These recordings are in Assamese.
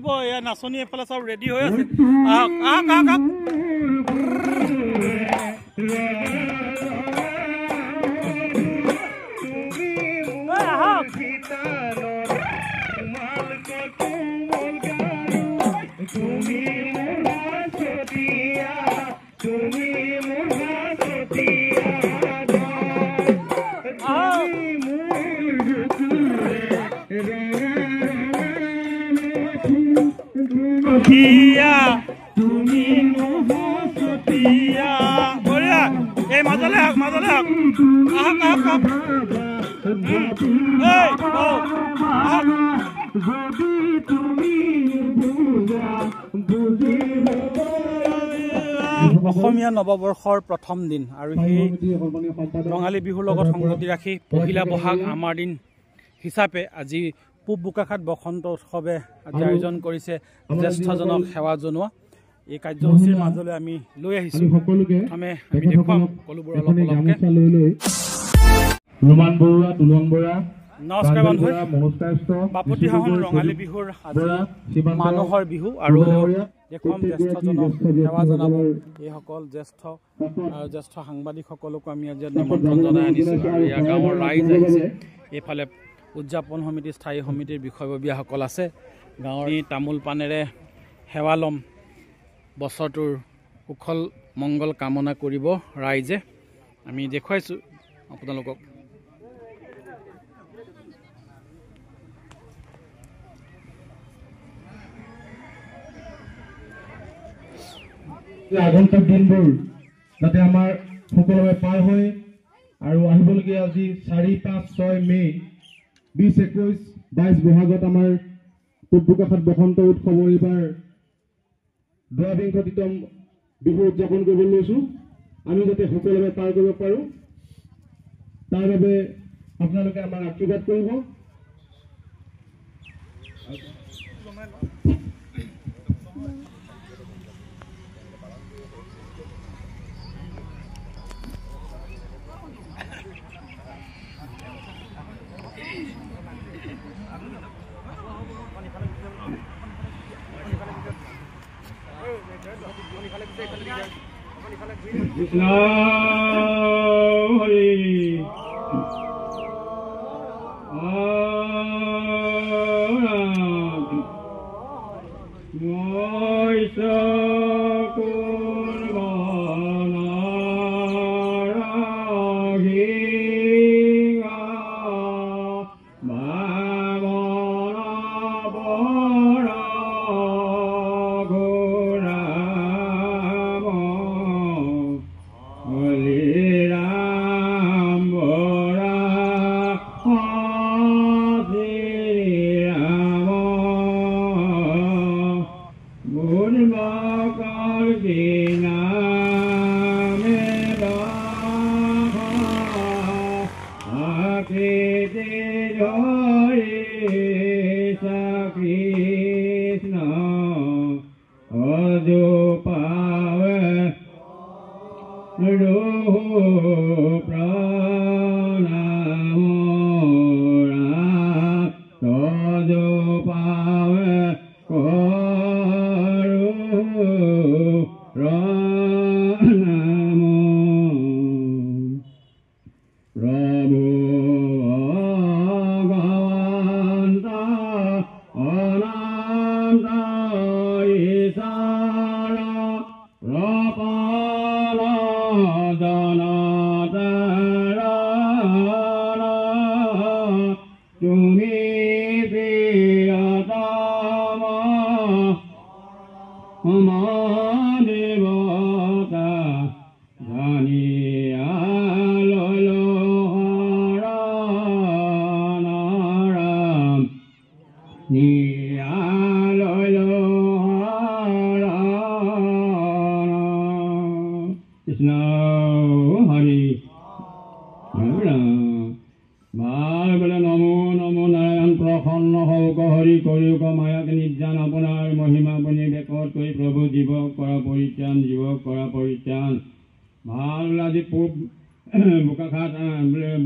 দিব এয়া নাচনী এফালে চব ৰেডি হৈ আছে আহক আহক আহক মাজলে হক অসমীয়া নৱবৰ্ষৰ প্ৰথম দিন আৰু সেই ৰঙালী বিহুৰ লগত সংগতি ৰাখি পহিলা বহাগ আমাৰ দিন হিচাপে আজি পূব বোকাখাট বসন্ত উৎসৱে আয়োজন কৰিছে জ্যেষ্ঠজনক সেৱা জনোৱা এই কাৰ্যসূচীৰ মাজলৈ আমি লৈ আহিছোঁ আমি দেখুৱাম সকলোবোৰ অলপ অলপকৈ ৰোমান বৰুৱা তুলন বৰা নমস্কাৰ বন্ধু বাপতি সাহোন ৰঙালী বিহুৰ আজি মানুহৰ বিহু আৰু দেখুৱাম জ্যেষ্ঠজনক সেৱা জনাব এইসকল জ্যেষ্ঠ সাংবাদিকসকলকো আমি আজি নিমন্ত্ৰণ জনাই আনিছোঁ আৰু ইয়াৰ গাঁৱৰ ৰাইজ আহিছে এইফালে উদযাপন সমিতি স্থায়ী সমিতিৰ বিষয়ববীয়াসকল আছে গাঁৱৰ তামোল পানেৰে সেৱা ল'ম বছৰটোৰ কুশল মংগল কামনা কৰিব ৰাইজে আমি দেখুৱাইছোঁ আপোনালোকক আগন্তুক দিনবোৰ যাতে আমাৰ সকলোৱে পাৰ হয় আৰু আহিবলগীয়া আজি 4, 5, 6 মে 20, 21, 22 বহাগত আমাৰ পূব বোকাখাট বসন্ত উৎসৱৰ এইবাৰ ২২তম বিহু উদযাপন কৰিবলৈ লৈছোঁ আমি যাতে সকলোৱে পাৰ কৰিব পাৰোঁ তাৰ বাবে আপোনালোকে আমাৰ আশীৰ্বাদ কৰিব কৃষ্ণ হৰি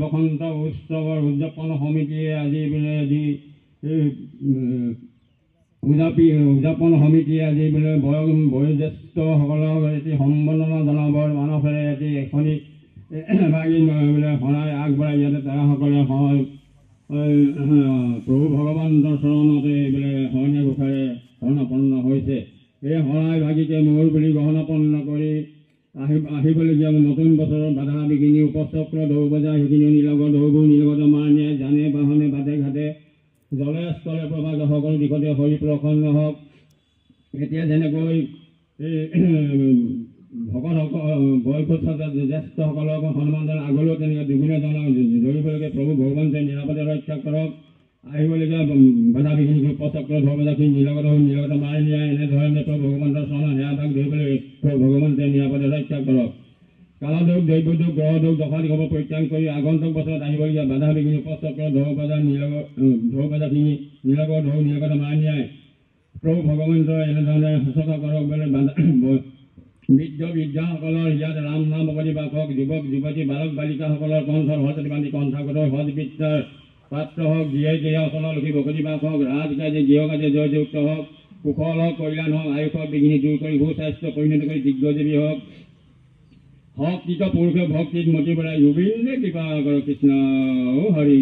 বসন্ত উৎসৱৰ উদযাপন সমিতিয়ে আজি বোলে উদযাপন সমিতিয়ে আজি বোলে বয়োজ্যেষ্ঠসকলক এটি সম্বৰ্ধনা জনাবৰ মানসেৰে এটি এখনি বোলে শৰাই আগবঢ়াই ইয়াতে তেৰাসকলে প্ৰভু ভগৱানৰ চৰণতে বোলে শৰণীয়া ঘোষাৰে শৰণাপন্ন হৈছে। এই শৰাই ভাগিকে মোৰ বুলি গ্ৰহণাপন্ন কৰি আহিবলগীয়া নতুন বছৰৰ বাধা বিঘিনি উপচক্ৰ ঢৌ বজা সেইখিনি নীলগত ঢৌবোৰ নীলগত মাৰণীয়ে জানে বাহনে বাটে ঘাটে জলে স্থলে প্ৰভাত সকলো দিশতে হৰি প্ৰসন্ন হওক। এতিয়া যেনেকৈ ভকতসকল বয়োজ্যেষ্ঠ জ্যেষ্ঠসকলক সন্মান জনাই আগলৈও তেনেকৈ দুগুণে ধৰিবলৈকে প্ৰভু ভগৱানে নিৰাপদে ৰক্ষা কৰক। আহিবলগীয়া বাধা বিঘিনি উপচক্ৰ ঢৌ বজাখিনি নীলগত মাৰি নিয়াই এনেধৰণে প্ৰভু ভগৱানৰ চৰণৰ সেৱা ভাগ ধৰিবলৈ প্ৰভু ভগৱানে নিৰাপদে ৰক্ষা কৰক। কালদোষ দৈৱদোষ গ্ৰহদোষ দশাদিশৰ পৰিত্ৰাণ কৰি আগন্তুক বছৰত আহিবলগীয়া বাধা বিঘিনি উপচক্ৰ ঢৌ বজাখিনি নীলগত মাৰি নিয়াই প্ৰভু ভগৱন্তৰ এনেধৰণে সচেতন কৰক বোলে বৃদ্ধ বৃদ্ধাসকলৰ ইয়াত ৰাম নাম অৱধি বাসক যুৱক যুৱতী বালক বালিকাসকলৰ কণ্ঠৰ হস্তি বান্ধি কণ্ঠাগত সদবিদ্যাৰ পাত্ৰ হওক যিয়ে যিয়ে অচলৰ লক্ষী ভকতি বাস হওক ৰাজ কাজে গৃহ কাজে জয়যুক্ত হওক কুশল হওক কল্যাণ হওক আয়ুষক বিঘিনি দূৰ কৰি সুস্বাস্থ্য পৰিণত কৰি দিগ্গজীৱী হওক ভক্তিত পুৰুষে ভক্তিত মতি পেলাই গোবিন্দে কৃপা কৰ কৃষ্ণ হৰি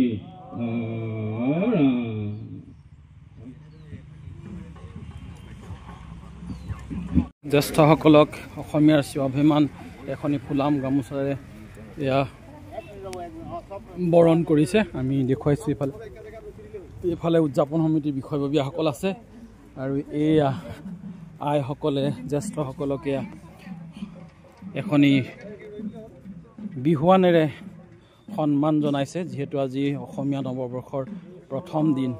জ্যেষ্ঠসকলক অসমীয়াৰ স্বাভিমান এখনি ফুলাম গামোচাৰে এয়া বৰণ কৰিছে। আমি দেখুৱাইছোঁ এইফালে উদযাপন সমিতিৰ বিষয়ববীয়াসকল আছে আৰু এয়া আইসকলে জ্যেষ্ঠসকলক এয়া এখনি বিহুৱানেৰে সন্মান জনাইছে, যিহেতু আজি অসমীয়া নৱবৰ্ষৰ প্ৰথম দিন।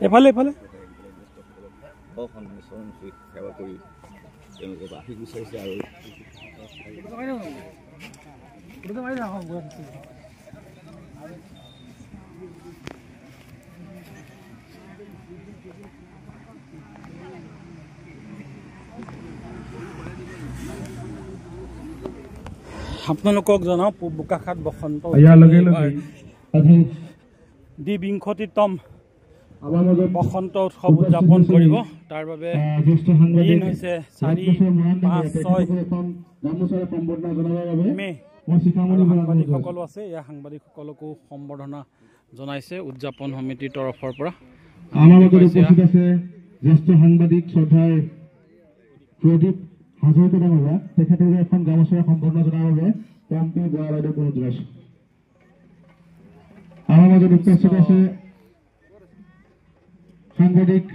এফালে এফালে সেৱা কৰি তেওঁলোকে আহি বিচাৰিছে আৰু আপোনালোকক জনাওঁ পূব বোকাখাত বসন্ত দ্বিবিংশতিতম বসন্ত উৎসৱ উদযাপন কৰিব। তাৰ বাবে দিন হৈছে 4, 5, 6 মে'। সাংবাদিকসকলো আছে, এয়া সাংবাদিকসকলকো সম্বৰ্ধনা জনাইছে উদযাপন সমিতিৰ তৰফৰ পৰা। জ্যেষ্ঠ সাংবাদিক শ্ৰদ্ধাৰ প্ৰদীপ হাজৰিকা ডাঙৰীয়া, তেখেতলোকে এখন গামোচাৰে সম্বৰ্ধনা জনাবৰ বাবে পম্পী বৰা বাইদেউক অনুৰোধ জনাইছোঁ। আমাৰ মাজত উপস্থিত আছে সাংবাদিক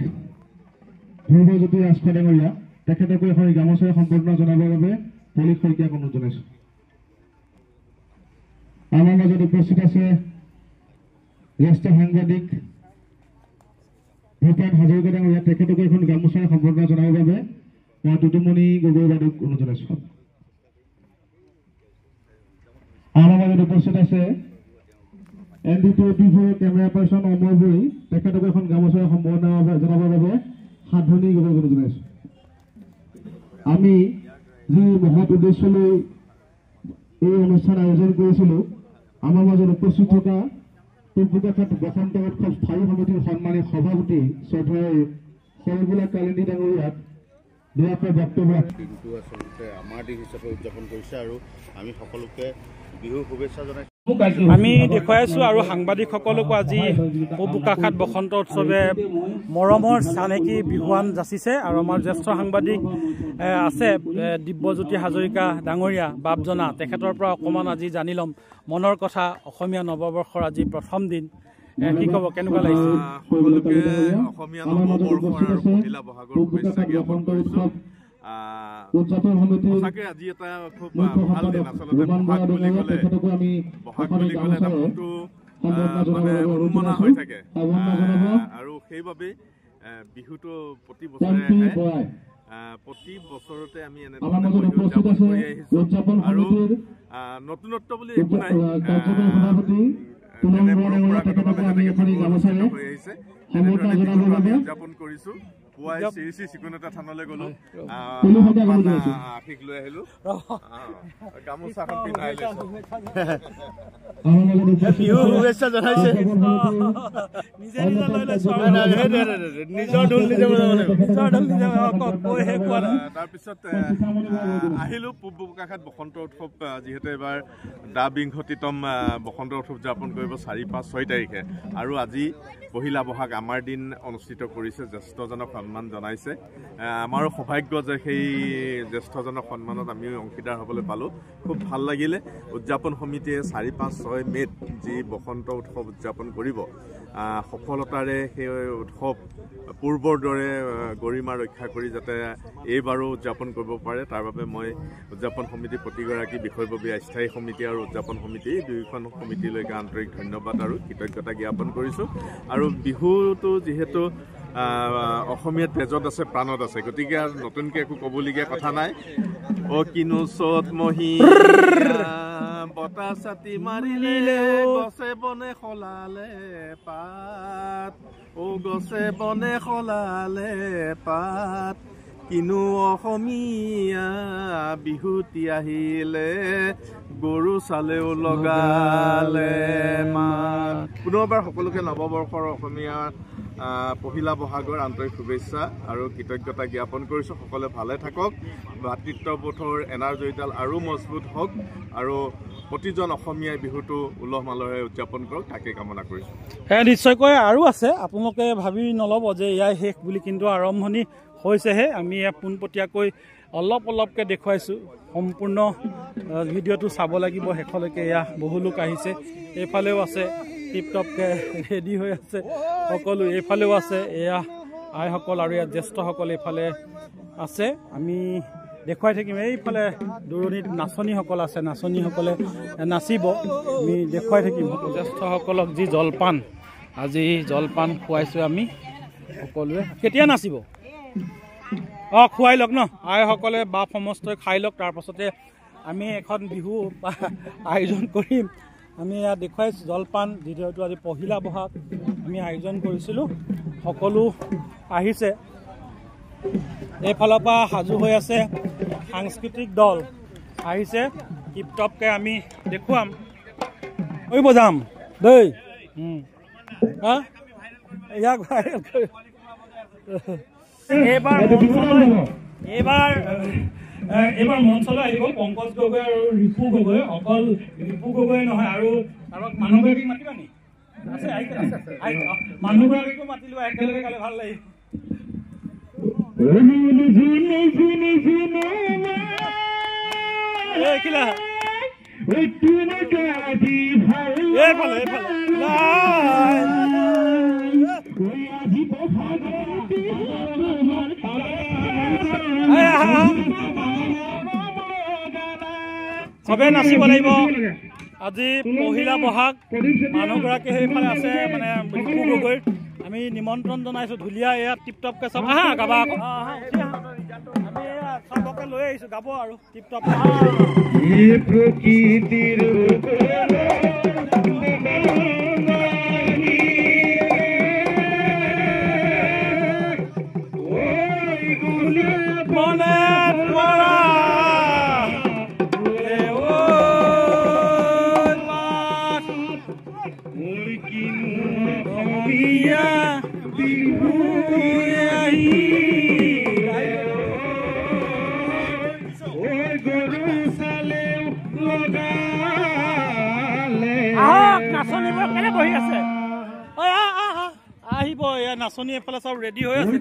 ধ্ৰুৱজ্যোতি ৰাজখোৱা ডাঙৰীয়া, তেখেতকো এখন গামোচাৰে সম্বৰ্ধনা জনাবৰ বাবে পলিক শইকীয়াক অনুৰোধ জনাইছোঁ। আমাৰ মাজত উপস্থিত আছে জ্যেষ্ঠ সাংবাদিক ভূপেন হাজৰিকা ডাঙৰীয়া, তেখেতকো এখন গামোচাৰে সম্বৰ্ধনা জনাবৰ বাবে মই দুদুমণি গগৈ বাইদেউক অনুৰোধ জনাইছোঁ। আমাৰ মাজত উপস্থিত আছে ND24 কেমেৰা পাৰ্চন অমৰ ভূঞা, তেখেতকো এখন গামোচাৰে সম্বৰ্ধনা জনাবৰ বাবে সাধনী গগৈক অনুৰোধ জনাইছোঁ। আমি যি মহৎ উদ্দেশ্যলৈ এই অনুষ্ঠান আয়োজন কৰিছিলোঁ, আমাৰ মাজত উপস্থিত থকা পূব বোকাখাত বসন্ত উৎসৱ স্থায়ী সমিতিৰ সন্মানী সভাপতি শ্ৰদ্ধাৰ সৰবুলা কালিন্দী ডাঙৰীয়াক বক্তব্য। বিহুটো আচলতে আমাৰ দিন হিচাপে উদযাপন কৰিছে আৰু আমি সকলোকে বিহুৰ শুভেচ্ছা জনাইছোঁ। আমি দেখুৱাইছোঁ আৰু সাংবাদিকসকলকো আজি পূব বোকাখাত বসন্ত উৎসৱে মৰমৰ চানেকি বিহুৱান যাচিছে। আৰু আমাৰ জ্যেষ্ঠ সাংবাদিক আছে দিব্যজ্যোতি হাজৰিকা ডাঙৰীয়া বাপজনা, তেখেতৰ পৰা অকণমান আজি জানি ল'ম মনৰ কথা। অসমীয়া নৱবৰ্ষৰ আজি প্ৰথম দিন, কি ক'ব, কেনেকুৱা লাগিছে? সকলোকে অসমীয়া নৱবৰ্ষৰ আৰু পহিলা বহাগৰ শুভেচ্ছা জ্ঞাপন কৰিছোঁ। সঁচাকৈ আজি এটা খুব ভাল দিন। আচলতে বহাগ বুলি ক'লে এটা মনটো মানে উন্মনা হৈ থাকে আৰু সেইবাবেই বিহুটো প্ৰতি বছৰে আহে প্ৰতি বছৰতে আমি এনেধৰণে উদযাপন কৰি আহিছোঁ আৰু নতুনত্ব বুলি একো নাই উদযাপন কৰিছোঁ পুৱাই শ্ৰী শ্ৰী চিকুণতা থানলৈ গ'লো আশীষ লৈ আহিলোঁ গামোচাখন পিন্ধাই লৈছোঁ বিহু শুভেচ্ছা জনাইছে তাৰপিছত আহিলোঁ পূব বোকাখাত বসন্ত উৎসৱ যিহেতু এইবাৰ ২২তম বসন্ত উৎসৱ উদযাপন কৰিব ৪, ৫, ৬ তাৰিখে আৰু আজি পহিলা বহাগ আমাৰ দিন অনুষ্ঠিত কৰিছে জ্যেষ্ঠজনক সন্মান জনাইছে আমাৰো সৌভাগ্য যে সেই জ্যেষ্ঠজনক সন্মানত আমি অংশীদাৰ হ'বলৈ পালোঁ খুব ভাল লাগিলে উদযাপন সমিতিয়ে ৪, ৫, ৬ মে'ত যি বসন্ত উৎসৱ উদযাপন কৰিব সফলতাৰে সেই উৎসৱ পূৰ্বৰ দৰে গৰিমা ৰক্ষা কৰি যাতে এইবাৰো উদযাপন কৰিব পাৰে তাৰ বাবে মই উদযাপন সমিতিৰ প্ৰতিগৰাকী বিষয়ববী স্থায়ী সমিতি আৰু উদযাপন সমিতি দুয়োখন সমিতিলৈকে আন্তৰিক ধন্যবাদ আৰু কৃতজ্ঞতা জ্ঞাপন কৰিছোঁ আৰু বিহুটো যিহেতু অসমীয়া তেজত আছে প্ৰাণত আছে গতিকে নতুনকৈ একো ক'বলগীয়া কথা নাই কিনো চ'ত মহীয়া বতাহ ছাতি মাৰিলে গছে বনে সলালে পাত গছে বনে সলালে পাত কিনো অসমীয়া বিহুতি আহিলে গৰু চালেও লগালে মাত পুনৰবাৰ সকলোকে নৱবৰ্ষৰ অসমীয়া পহিলা বহাগৰ আন্তৰিক শুভেচ্ছা আৰু কৃতজ্ঞতা জ্ঞাপন কৰিছোঁ সকলোৱে ভালে থাকক ভাতৃত্ববোধৰ এনাৰ্জৰীডাল আৰু মজবুত হওক আৰু প্ৰতিজন অসমীয়াই বিহুটো উলহ মালহেৰে উদযাপন কৰক তাকে কামনা কৰিছোঁ নিশ্চয়কৈ আৰু আছে আপোনালোকে ভাবি নল'ব যে এয়াই শেষ বুলি কিন্তু আৰম্ভণি হৈছেহে আমি ইয়াত পোনপটীয়াকৈ অলপকৈ দেখুৱাইছোঁ সম্পূৰ্ণ ভিডিঅ'টো চাব লাগিব শেষলৈকে এয়া বহু লোক আহিছে এইফালেও আছে টিপটপকৈ ৰেডি হৈ আছে সকলো এইফালেও আছে এয়া আইসকল আৰু ইয়াত জ্যেষ্ঠসকল এইফালে আছে আমি দেখুৱাই থাকিম এইফালে দূৰণিত নাচনীসকল আছে নাচনীসকলে নাচিব আমি দেখুৱাই থাকিম জ্যেষ্ঠসকলক যি জলপান আজি জলপান খুৱাইছোঁ আমি সকলোৱে কেতিয়া নাচিব খুৱাই লওক ন আইসকলে বাপ সমস্তই খাই লওক তাৰপাছতে আমি এখন বিহু আয়োজন কৰিম আমি ইয়াত দেখুৱাইছোঁ জলপান যিহেতু আজি পহিলা বহাগ আমি আয়োজন কৰিছিলোঁ সকলো আহিছে এইফালৰ পৰা সাজু হৈ আছে সাংস্কৃতিক দল আহিছে টিপটপকৈ আমি দেখুৱাম বজাম দেই ইয়াক এইবাৰ মঞ্চলৈ আহিব পংকজ গগৈ আৰু ৰিপু গগৈ অকল ৰিপু গগৈ নহয় আৰু মানুহগৰাকীক মাতিবা নি মানুহগৰাকীকো মাতিলো একেলগে গালে ভাল লাগিব চবে নাচিব লাগিব আজি পহিলা বহাগ মানুহগৰাকী সেইফালে আছে মানে ৰিপু গগৈ আমি নিমন্ত্ৰণ জনাইছোঁ ঢুলীয়া এয়া টিপটপকৈ চব আহা গাবা আকৌ আমি চবকে লৈ আহিছোঁ গাব আৰু টিপটপ বহি আছে আহিব এয়া নাচনী এফালে চব ৰেডি হৈ আছে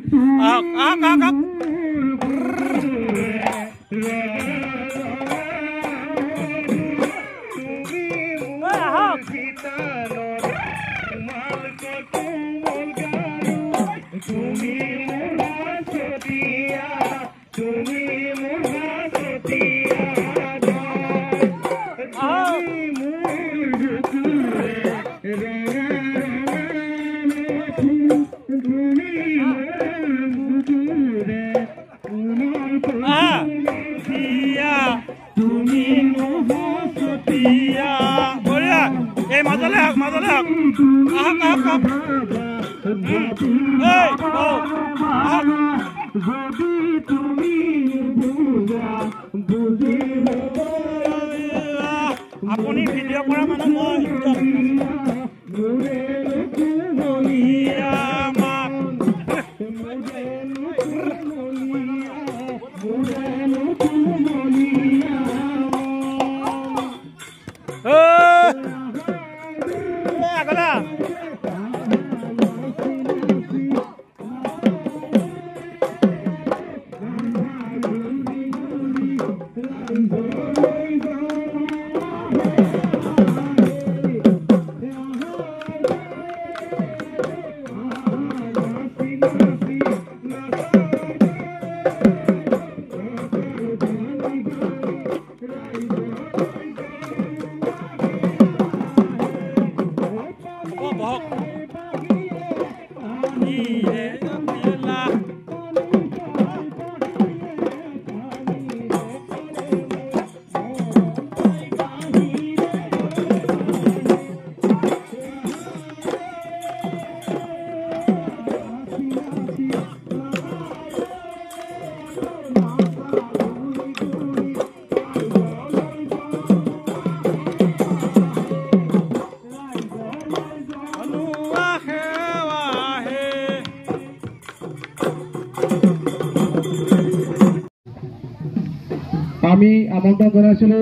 আমি আমন্ত্ৰণ জনাইছিলো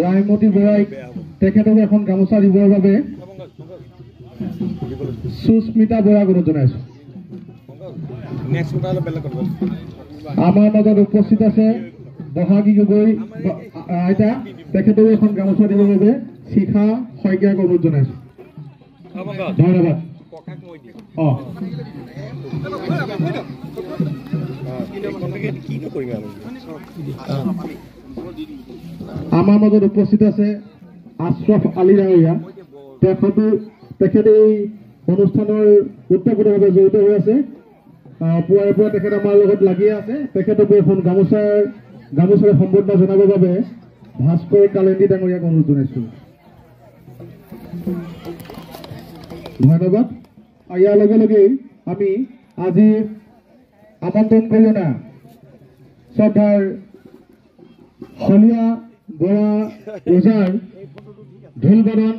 ৰায়মতী বৰাইক তেখেতক এখন গামোচা দিবৰ বাবে সুস্মিতা বৰাক অনুৰোধ জনাইছো। আমাৰ মাজত উপস্থিত আছে বহাগী গগৈ আইতা, তেখেতক এখন গামোচা দিবৰ বাবে শিখা শইকীয়াক অনুৰোধ জনাইছো। ধন্যবাদ। আমাৰ মাজত উপস্থিত আছে আশ্ৰফ আলী ডাঙৰীয়া, তেখেতে এই অনুষ্ঠানৰ ওতঃপ্ৰোতভাৱে জড়িত হৈ আছে। পুৱাৰে পুৱা তেখেত আমাৰ লগত লাগিয়ে আছে। তেখেতকো এখন গামোচাৰে সম্বৰ্ধনা জনাবৰ বাবে ভাস্কৰ কালেণ্ডী ডাঙৰীয়াক অনুৰোধ জনাইছো। ধন্যবাদ। ইয়াৰ লগে লগেই আমি আজি আমন্ত্ৰণ কৰি অনা শ্ৰদ্ধাৰ হলিয়া বৰা ওজাৰ ঢোল বাদন